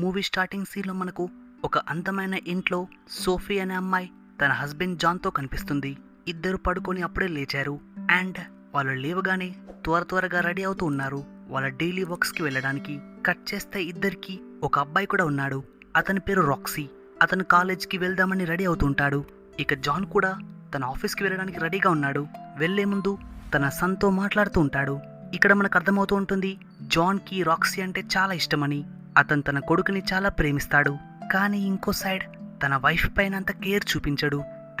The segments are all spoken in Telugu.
మూవీ స్టార్టింగ్ సీన్లో మనకు ఒక అందమైన ఇంట్లో సోఫీ అనే అమ్మాయి తన హస్బెండ్ జాన్తో కనిపిస్తుంది. ఇద్దరు పడుకొని అప్పుడే లేచారు అండ్ వాళ్ళు లేవగానే త్వరగా రెడీ అవుతూ ఉన్నారు వాళ్ళ డైలీ వర్క్స్కి వెళ్ళడానికి. కట్ చేస్తే ఇద్దరికి ఒక అబ్బాయి కూడా ఉన్నాడు. అతని పేరు రాక్సీ. అతను కాలేజ్కి వెళ్దామని రెడీ అవుతుంటాడు. ఇక జాన్ కూడా తన ఆఫీస్కి వెళ్ళడానికి రెడీగా ఉన్నాడు. వెళ్లే ముందు తన సన్తో మాట్లాడుతూ ఉంటాడు. ఇక్కడ మనకు అర్థమవుతూ ఉంటుంది జాన్కి రాక్సీ అంటే చాలా ఇష్టమని. అతను తన కొడుకుని చాలా ప్రేమిస్తాడు. కానీ ఇంకో సైడ్ తన వైఫ్ పైన అంత కేర్ చూపించడు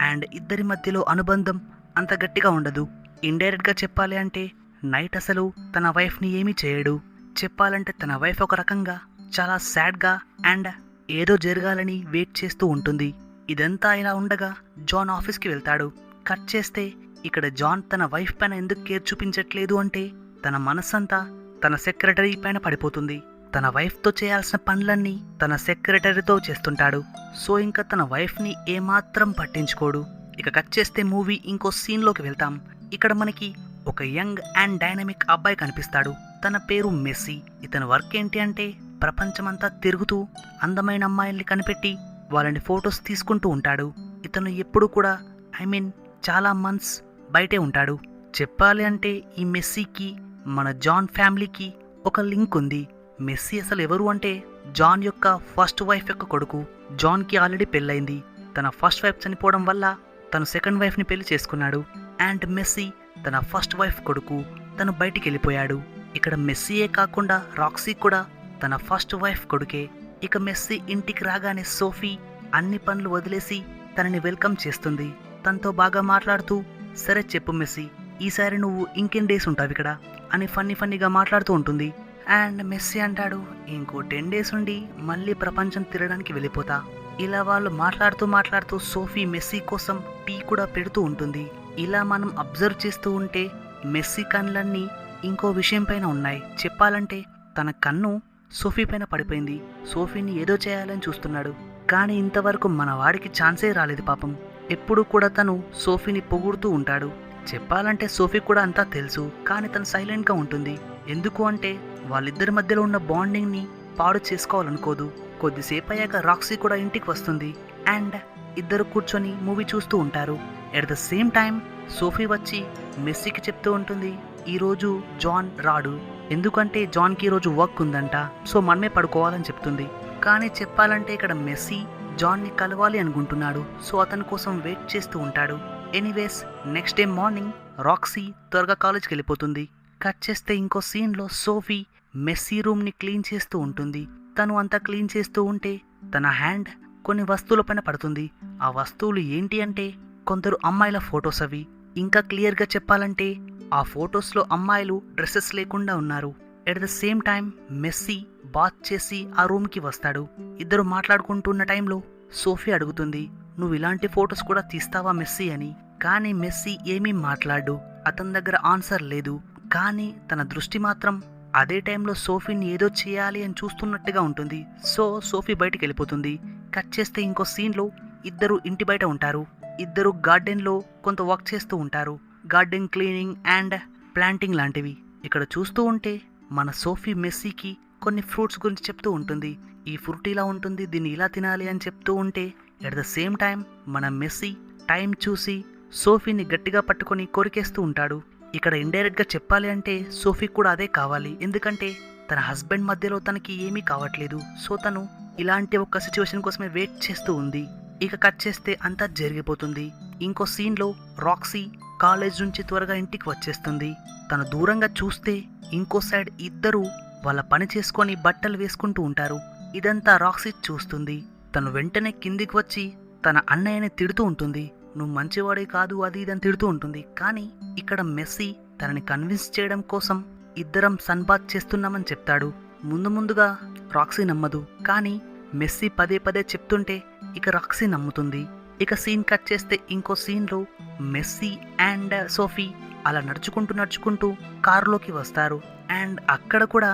అండ్ ఇద్దరి మధ్యలో అనుబంధం అంత గట్టిగా ఉండదు. ఇండైరెక్ట్గా చెప్పాలి అంటే నైట్ అసలు తన వైఫ్ని ఏమీ చేయడు. చెప్పాలంటే తన వైఫ్ ఒక రకంగా చాలా సాడ్గా అండ్ ఏదో జరగాలని వెయిట్ చేస్తూ ఉంటుంది. ఇదంతా ఇలా ఉండగా జాన్ ఆఫీస్కి వెళ్తాడు. కట్ చేస్తే ఇక్కడ జాన్ తన వైఫ్ పైన ఎందుకు కేర్ చూపించట్లేదు అంటే తన మనస్సంతా తన సెక్రటరీ పైన పడిపోతుంది. తన వైఫ్తో చేయాల్సిన పనులన్నీ తన సెక్రటరీతో చేస్తుంటాడు. సో ఇంకా తన వైఫ్ని ఏమాత్రం పట్టించుకోడు. ఇక కట్ చేస్తే మూవీ ఇంకో సీన్లోకి వెళ్తాం. ఇక్కడ మనకి ఒక యంగ్ అండ్ డైనమిక్ అబ్బాయి కనిపిస్తాడు. తన పేరు మెస్సీ. ఇతని వర్క్ ఏంటి అంటే ప్రపంచమంతా తిరుగుతూ అందమైన అమ్మాయిల్ని కనిపెట్టి వాళ్ళని ఫొటోస్ తీసుకుంటూ ఉంటాడు. ఇతను ఎప్పుడు కూడా చాలా మంత్స్ బయటే ఉంటాడు. చెప్పాలి అంటే ఈ మెస్సీకి మన జాన్ ఫ్యామిలీకి ఒక లింక్ ఉంది. మెస్సీ అసలు ఎవరు అంటే జాన్ యొక్క ఫస్ట్ వైఫ్ యొక్క కొడుకు. జాన్కి ఆల్రెడీ పెళ్ళైంది. తన ఫస్ట్ వైఫ్ చనిపోవడం వల్ల తను సెకండ్ వైఫ్ని పెళ్లి చేసుకున్నాడు అండ్ మెస్సీ తన ఫస్ట్ వైఫ్ కొడుకు. తను బయటికి వెళ్ళిపోయాడు. ఇక్కడ మెస్సీయే కాకుండా రాక్సీ కూడా తన ఫస్ట్ వైఫ్ కొడుకే. ఇక మెస్సీ ఇంటికి రాగానే సోఫీ అన్ని పనులు వదిలేసి తనని వెల్కమ్ చేస్తుంది. తనతో బాగా మాట్లాడుతూ సరే చెప్పు మెస్సీ, ఈసారి నువ్వు ఇంకెన్ని డేస్ ఉంటావు ఇక్కడ అని ఫన్నీగా మాట్లాడుతూ ఉంటుంది. అండ్ మెస్సీ అంటాడు ఇంకో 10 డేస్ ఉండి మళ్ళీ ప్రపంచం తిరగడానికి వెళ్ళిపోతా. ఇలా వాళ్ళు మాట్లాడుతూ సోఫీ మెస్సీ కోసం టీ కూడా పెడుతూ ఉంటుంది. ఇలా మనం అబ్జర్వ్ చేస్తూ ఉంటే మెస్సీ కళ్ళన్నీ ఇంకో విషయం పైన ఉన్నాయి. చెప్పాలంటే తన కన్ను సోఫీ పైన పడిపోయింది. సోఫీని ఏదో చేయాలని చూస్తున్నాడు. కానీ ఇంతవరకు మన వాడికి ఛాన్సే రాలేదు పాపం. ఎప్పుడు కూడా తను సోఫీని పొగుడుతూ ఉంటాడు. చెప్పాలంటే సోఫీ కూడా అంతా తెలుసు, కానీ తను సైలెంట్గా ఉంటుంది. ఎందుకు అంటే వాళ్ళిద్దరి మధ్యలో ఉన్న బాండింగ్ని పాడు చేసుకోవాలనుకోదు. కొద్దిసేపు అయ్యాక రాక్సీ కూడా ఇంటికి వస్తుంది అండ్ ఇద్దరు కూర్చొని మూవీ చూస్తూ ఉంటారు. At the same time Sophie వచ్చి మెస్సీకి చెప్తూ ఉంటుంది ఈరోజు జాన్ రాడు, ఎందుకంటే జాన్కి ఈరోజు వర్క్ ఉందంట, సో మనమే పడుకోవాలని చెప్తుంది. కానీ చెప్పాలంటే ఇక్కడ మెస్సీ జాన్ని కలవాలి అనుకుంటున్నాడు. సో అతని కోసం వెయిట్ చేస్తూ ఉంటాడు. Anyways next day morning Roxy త్వరగా కాలేజ్కి వెళ్ళిపోతుంది. కట్ చేస్తే ఇంకో సీన్లో సోఫీ మెస్సీ రూమ్ని క్లీన్ చేస్తూ ఉంటుంది. తను అంతా క్లీన్ చేస్తూ ఉంటే తన హ్యాండ్ కొన్ని వస్తువుల పైన పడుతుంది. ఆ వస్తువులు ఏంటి అంటే కొందరు అమ్మాయిల ఫొటోస్ అవి. ఇంకా క్లియర్గా చెప్పాలంటే ఆ ఫొటోస్లో అమ్మాయిలు డ్రెస్సెస్ లేకుండా ఉన్నారు. At the same time messy bath చేసి ఆ రూమ్కి వస్తాడు. ఇద్దరు మాట్లాడుకుంటున్న టైంలో సోఫీ అడుగుతుంది నువ్వు ఇలాంటి ఫొటోస్ కూడా తీస్తావా మెస్సీ అని. కానీ మెస్సీ ఏమీ మాట్లాడు. అతని దగ్గర ఆన్సర్ లేదు. కానీ తన దృష్టి మాత్రం అదే టైంలో సోఫీని ఏదో చేయాలి అని చూస్తున్నట్టుగా ఉంటుంది. సో సోఫీ బయటికి వెళ్ళిపోతుంది. కట్ చేస్తే ఇంకో సీన్లో ఇద్దరు ఇంటి బయట ఉంటారు. ఇద్దరు గార్డెన్లో కొంత వర్క్ చేస్తూ ఉంటారు. గార్డెన్ క్లీనింగ్ అండ్ ప్లాంటింగ్ లాంటివి. ఇక్కడ చూస్తూ ఉంటే మన సోఫీ మెస్సీకి కొన్ని ఫ్రూట్స్ గురించి చెప్తూ ఉంటుంది. ఈ ఫ్రూట్ ఇలా ఉంటుంది, దీన్ని ఇలా తినాలి అని చెప్తూ ఉంటే ఎట్ ద సేమ్ టైం మన మెస్సీ టైం చూసి సోఫీని గట్టిగా పట్టుకొని కొరికేస్తూ ఉంటాడు. ఇక్కడ ఇండైరెక్ట్గా చెప్పాలి అంటే సోఫీ కూడా అదే కావాలి. ఎందుకంటే తన హస్బెండ్ మధ్యలో తనకి ఏమీ కావట్లేదు. సో తను ఇలాంటి ఒక సిచ్యువేషన్ కోసమే వెయిట్ చేస్తూ ఉంది. ఇక కట్ చేస్తే అంతా జరిగిపోతుంది. ఇంకో సీన్లో రాక్సీ కాలేజ్ నుంచి త్వరగా ఇంటికి వచ్చేస్తుంది. తను దూరంగా చూస్తే ఇంకో సైడ్ ఇద్దరు వాళ్ళ పని చేసుకొని బట్టలు వేసుకుంటూ ఉంటారు. ఇదంతా రాక్సీ చూస్తుంది. తను వెంటనే కిందికి వచ్చి తన అన్నయ్యని తిడుతూ ఉంటుంది. నువ్వు మంచివాడే కాదు అది ఇదని తిడుతూ ఉంటుంది. కానీ ఇక్కడ మెస్సీ తనని కన్విన్స్ చేయడం కోసం ఇద్దరం సన్బాత్ చేస్తున్నామని చెప్తాడు. ముందుగా రాక్సీ నమ్మదు. కానీ మెస్సీ పదే చెప్తుంటే ఇక రాక్సీ నమ్ముతుంది. ఇక సీన్ కట్ చేస్తే ఇంకో సీన్లో మెస్సీ అండ్ సోఫీ అలా నడుచుకుంటూ కారులోకి వస్తారు అండ్ అక్కడ కూడా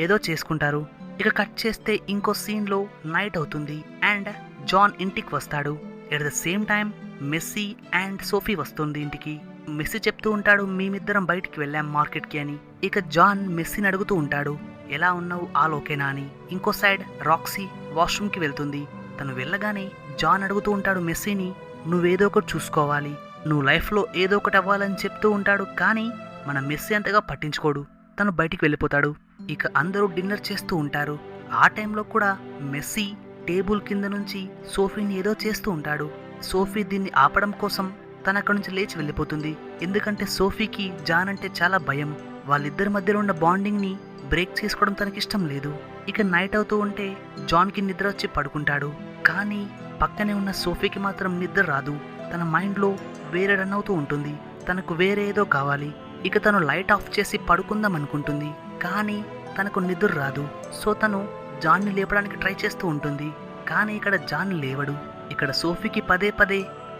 ఏదో చేసుకుంటారు. ఇక కట్ చేస్తే ఇంకో సీన్లో నైట్ అవుతుంది అండ్ జాన్ ఇంటికి వస్తాడు. At the same time messy and Sophie వస్తుంది ఇంటికి. మెస్సీ చెప్తూ ఉంటాడు మేమిద్దరం బయటికి వెళ్ళాం మార్కెట్కి అని. ఇక జాన్ మెస్సీని అడుగుతూ ఉంటాడు ఎలా ఉన్నావు ఆల్ ఓకేనా అని. ఇంకో సైడ్ రాక్సీ వాష్రూమ్కి వెళ్తుంది. తను వెళ్ళగానే జాన్ అడుగుతూ ఉంటాడు మెస్సీని, నువ్వేదో ఒకటి చూసుకోవాలి, నువ్వు లైఫ్లో ఏదో ఒకటి అవ్వాలని చెప్తూ ఉంటాడు. కానీ మన మెస్సీ అంతగా పట్టించుకోడు. తను బయటికి వెళ్ళిపోతాడు. ఇక అందరూ డిన్నర్ చేస్తూ ఉంటారు. ఆ టైంలో కూడా మెస్సీ టేబుల్ కింద నుంచి సోఫీని ఏదో చేస్తూ ఉంటాడు. సోఫీ దీన్ని ఆపడం కోసం తన అక్కడి నుంచి లేచి వెళ్ళిపోతుంది. ఎందుకంటే సోఫీకి జాన్ అంటే చాలా భయం. వాళ్ళిద్దరి మధ్యలో ఉన్న బాండింగ్ని బ్రేక్ చేసుకోవడం తనకిష్టం లేదు. ఇక నైట్ అవుతూ ఉంటే జాన్కి నిద్ర వచ్చి పడుకుంటాడు. కానీ పక్కనే ఉన్న సోఫీకి మాత్రం నిద్ర రాదు. తన మైండ్లో వేరే రన్ అవుతూ ఉంటుంది. తనకు వేరే ఏదో కావాలి. ఇక తను లైట్ ఆఫ్ చేసి పడుకుందాం అనుకుంటుంది. కానీ తనకు నిద్ర రాదు. సో తను జాన్ని లేపడానికి ట్రై చేస్తూ ఉంటుంది. కానీ ఇక్కడ జాన్ లేవడు. ఇక్కడ సోఫీకి పదే పదే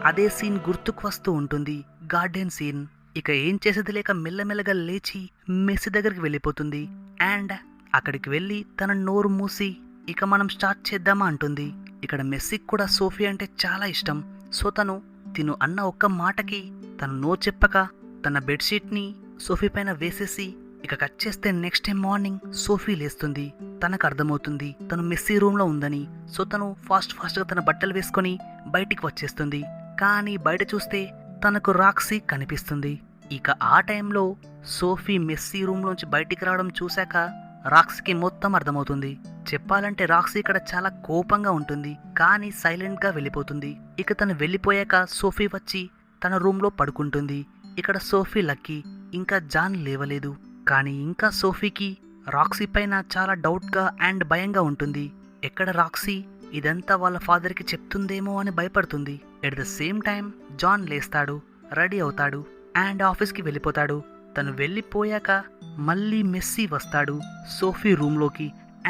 అదే సీన్ గుర్తుకు వస్తూ ఉంటుంది, గార్డెన్ సీన్. ఇక ఏం చేసేది లేక మెల్లమెల్లగా లేచి మెస్సీ దగ్గరికి వెళ్ళిపోతుంది. అండ్ అక్కడికి వెళ్ళి తన నోరు మూసి ఇక మనం స్టార్ట్ చేద్దామా అంటుంది. ఇక్కడ మెస్సీకి కూడా సోఫీ అంటే చాలా ఇష్టం. సో తిను అన్న ఒక్క మాటకి తను నో చెప్పక తన బెడ్షీట్ని సోఫీ పైన వేసేసి ఇక కట్ చేస్తే నెక్స్ట్ డే మార్నింగ్ సోఫీ లేస్తుంది. తనకు అర్థమవుతుంది తను మెస్సీ రూమ్లో ఉందని. సో తను ఫాస్ట్గా తన బట్టలు వేసుకొని బయటికి వచ్చేస్తుంది. కానీ బయట చూస్తే తనకు రాక్సీ కనిపిస్తుంది. ఇక ఆ టైంలో సోఫీ మెస్సీ రూమ్లోంచి బయటికి రావడం చూశాక రాక్సీకి మొత్తం అర్థమవుతుంది. చెప్పాలంటే రాక్సీ ఇక్కడ చాలా కోపంగా ఉంటుంది. కానీ సైలెంట్గా వెళ్ళిపోతుంది. ఇక తను వెళ్ళిపోయాక సోఫీ వచ్చి తన రూమ్లో పడుకుంటుంది. ఇక్కడ సోఫీ లక్కీ, ఇంకా జాన్ లేవలేదు. కానీ ఇంకా సోఫీకి రాక్సీ పైన చాలా డౌట్గా అండ్ భయంగా ఉంటుంది. ఎక్కడ రాక్సీ ఇదంతా వాళ్ళ ఫాదర్కి చెప్తుందేమో అని భయపడుతుంది. At the same time John లేస్తాడు, రెడీ అవుతాడు అండ్ ఆఫీస్కి వెళ్ళిపోతాడు. తను వెళ్ళిపోయాక మళ్ళీ మెస్సీ వస్తాడు సోఫీ రూమ్లోకి.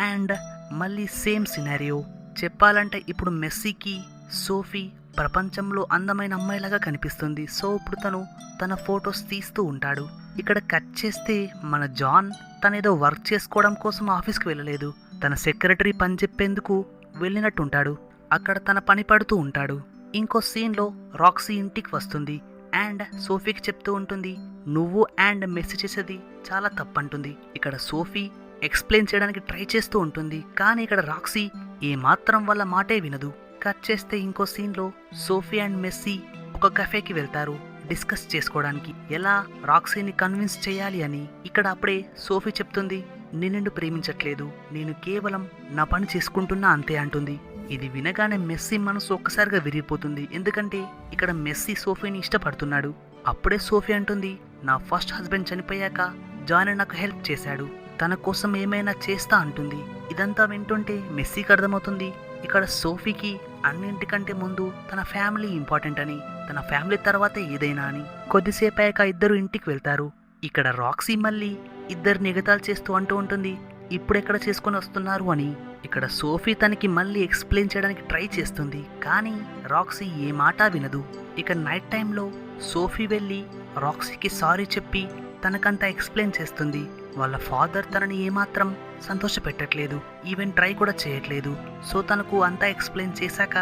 అండ్ మళ్ళీ సేమ్ సినారియో. చెప్పాలంటే ఇప్పుడు మెస్సీకి సోఫీ ప్రపంచంలో అందమైన అమ్మాయిలాగా కనిపిస్తుంది. సో ఇప్పుడు తన ఫొటోస్ తీస్తూ ఉంటాడు. ఇక్కడ కట్ చేస్తే మన జాన్ తనేదో వర్క్ చేసుకోవడం కోసం ఆఫీస్కి వెళ్ళలేదు, తన సెక్రటరీ పని చెప్పేందుకు వెళ్ళినట్టుంటాడు. అక్కడ తన పని పడుతూ ఉంటాడు. ఇంకో సీన్లో రాక్సీ ఇంటికి వస్తుంది అండ్ సోఫీకి చెప్తూ ఉంటుంది, నువ్వు అండ్ మెస్సీ చేసేది చాలా తప్పంటుంది. ఇక్కడ సోఫీ ఎక్స్ప్లెయిన్ చేయడానికి ట్రై చేస్తూ ఉంటుంది. కానీ ఇక్కడ రాక్సీ ఏమాత్రం వాళ్ళ మాటే వినదు. కట్ చేస్తే ఇంకో సీన్లో సోఫీ అండ్ మెస్సీ ఒక కఫేకి వెళ్తారు డిస్కస్ చేసుకోవడానికి, ఎలా రాక్సీని కన్విన్స్ చేయాలి అని. ఇక్కడ అప్పుడే సోఫీ చెప్తుంది, నిన్ను ప్రేమించట్లేదు, నేను కేవలం నా పని చేసుకుంటున్నా అంతే అంటుంది. ఇది వినగానే మెస్సీ మనసు ఒక్కసారిగా విరిగిపోతుంది. ఎందుకంటే ఇక్కడ మెస్సీ సోఫీని ఇష్టపడుతున్నాడు. అప్పుడే సోఫీ అంటుంది, నా ఫస్ట్ హస్బెండ్ చనిపోయాక జాన్ నాకు హెల్ప్ చేశాడు, తన కోసం ఏమైనా చేస్తా అంటుంది. ఇదంతా వింటుంటే మెస్సీకి అర్థమవుతుంది ఇక్కడ సోఫీకి అన్నింటికంటే ముందు తన ఫ్యామిలీ ఇంపార్టెంట్ అని, తన ఫ్యామిలీ తర్వాతే ఏదైనా అని. కొద్దిసేపు అయ్యాక ఇద్దరు ఇంటికి వెళ్తారు. ఇక్కడ రాక్సీ మళ్ళీ ఇద్దరిని ఎగతాళి చేస్తూ అంటూ ఉంటుంది, ఇప్పుడెక్కడ చేసుకొని వస్తున్నారు అని. ఇక్కడ సోఫీ తనకి మళ్ళీ ఎక్స్ప్లెయిన్ చేయడానికి ట్రై చేస్తుంది. కానీ రాక్సీ ఏ మాట వినదు. ఇక నైట్ టైంలో సోఫీ వెళ్ళి రాక్సీకి సారీ చెప్పి తనకంతా ఎక్స్ప్లెయిన్ చేస్తుంది. వాళ్ళ ఫాదర్ తనని ఏమాత్రం సంతోష పెట్టట్లేదు, ఈవెన్ ట్రై కూడా చేయట్లేదు. సో తనకు అంతా ఎక్స్ప్లెయిన్ చేశాక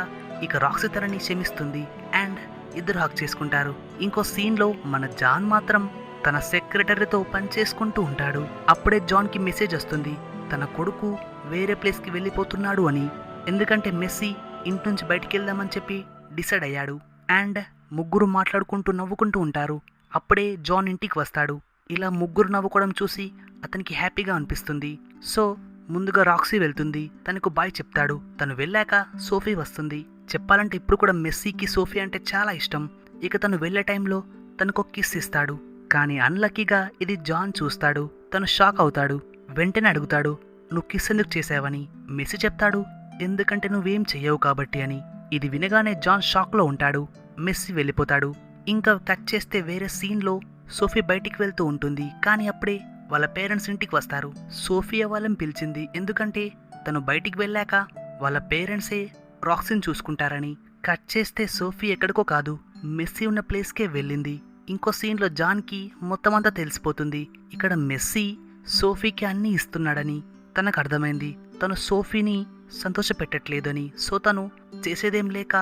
ఇక రాక్సీ తనని క్షమిస్తుంది అండ్ ఇద్దరు హక్ చేసుకుంటారు. ఇంకో సీన్లో మన జాన్ మాత్రం తన సెక్రటరీతో పని చేసుకుంటూ ఉంటాడు. అప్పుడే జాన్కి మెసేజ్ వస్తుంది, తన కొడుకు వేరే ప్లేస్కి వెళ్ళిపోతున్నాడు అని. ఎందుకంటే మెస్సీ ఇంటి నుంచి బయటికి వెళ్దామని చెప్పి డిసైడ్ అయ్యాడు. అండ్ ముగ్గురు మాట్లాడుకుంటూ నవ్వుకుంటూ ఉంటారు. అప్పుడే జాన్ ఇంటికి వస్తాడు. ఇలా ముగ్గురు నవ్వుకోవడం చూసి అతనికి హ్యాపీగా అనిపిస్తుంది. సో ముందుగా రాక్సీ వెళ్తుంది, తనకు బాయ్ చెప్తాడు. తను వెళ్ళాక సోఫీ వస్తుంది. చెప్పాలంటే ఇప్పుడు కూడా మెస్సీకి సోఫీ అంటే చాలా ఇష్టం. ఇక తను వెళ్ళే టైంలో తనకు కిస్ ఇస్తాడు. కానీ అన్లక్కీగా ఇది జాన్ చూస్తాడు. తను షాక్ అవుతాడు. వెంటనే అడుగుతాడు, నువ్వు కిస్ ఎందుకు చేసావని. మెస్సీ చెప్తాడు, ఎందుకంటే నువ్వేం చెయ్యవు కాబట్టి అని. ఇది వినగానే జాన్ షాక్లో ఉంటాడు. మెస్సీ వెళ్ళిపోతాడు. ఇంకా కట్ చేస్తే వేరే సీన్లో సోఫీ బయటికి వెళ్తూ ఉంటుంది. కానీ అప్పుడే వాళ్ళ పేరెంట్స్ ఇంటికి వస్తారు. సోఫియా వాళ్ళని పిలిచింది, ఎందుకంటే తను బయటికి వెళ్ళాక వాళ్ళ పేరెంట్సే రాక్సీని చూసుకుంటారని. కట్ చేస్తే సోఫీ ఎక్కడికో కాదు, మెస్సీ ఉన్న ప్లేస్కే వెళ్ళింది. ఇంకో సీన్లో జాన్కి మొత్తం అంతా తెలిసిపోతుంది. ఇక్కడ మెస్సీ సోఫీకి అన్నీ ఇస్తున్నాడని తనకు అర్థమైంది. తను సోఫీని సంతోష పెట్టట్లేదని. సో తను చేసేదేం లేక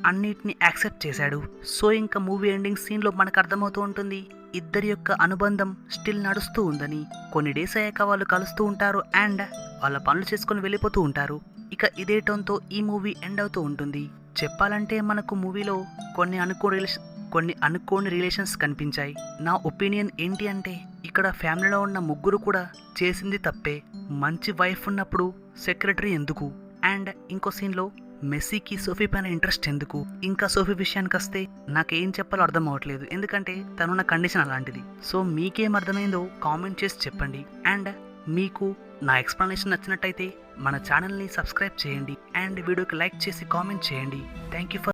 అన్నిటిని యాక్సెప్ట్ చేశాడు. సో ఇంకా మూవీ ఎండింగ్ సీన్లో మనకు అర్థమవుతూ ఉంటుంది, ఇద్దరి యొక్క అనుబంధం స్టిల్ నడుస్తూ ఉందని, కొన్ని డేస్ అయ్యాక వాళ్ళు కలుస్తూ ఉంటారు అండ్ వాళ్ళ పనులు చేసుకొని వెళ్ళిపోతూ ఉంటారు. ఇక ఇదే టోన్తో ఈ మూవీ ఎండ్ అవుతూ ఉంటుంది. చెప్పాలంటే మనకు మూవీలో కొన్ని అనుకోని రిలేషన్స్ కనిపించాయి. నా ఒపీనియన్ ఏంటి అంటే ఇక్కడ ఫ్యామిలీలో ఉన్న ముగ్గురు కూడా చేసింది తప్పే. మంచి వైఫ్ ఉన్నప్పుడు సెక్రటరీ ఎందుకు? అండ్ ఇంకో సీన్లో మెస్సీకి సోఫీ పైన ఇంట్రెస్ట్ ఎందుకు? ఇంకా సోఫీ విషయానికి వస్తే నాకేం చెప్పాలో అర్థం అవ్వట్లేదు, ఎందుకంటే తనున్న కండిషన్ అలాంటిది. సో మీకేం అర్థమైందో కామెంట్ చేసి చెప్పండి. అండ్ మీకు నా ఎక్స్ప్లెనేషన్ నచ్చినట్టయితే మన ఛానల్ని సబ్స్క్రైబ్ చేయండి అండ్ వీడియోకి లైక్ చేసి కామెంట్ చేయండి. Thank you for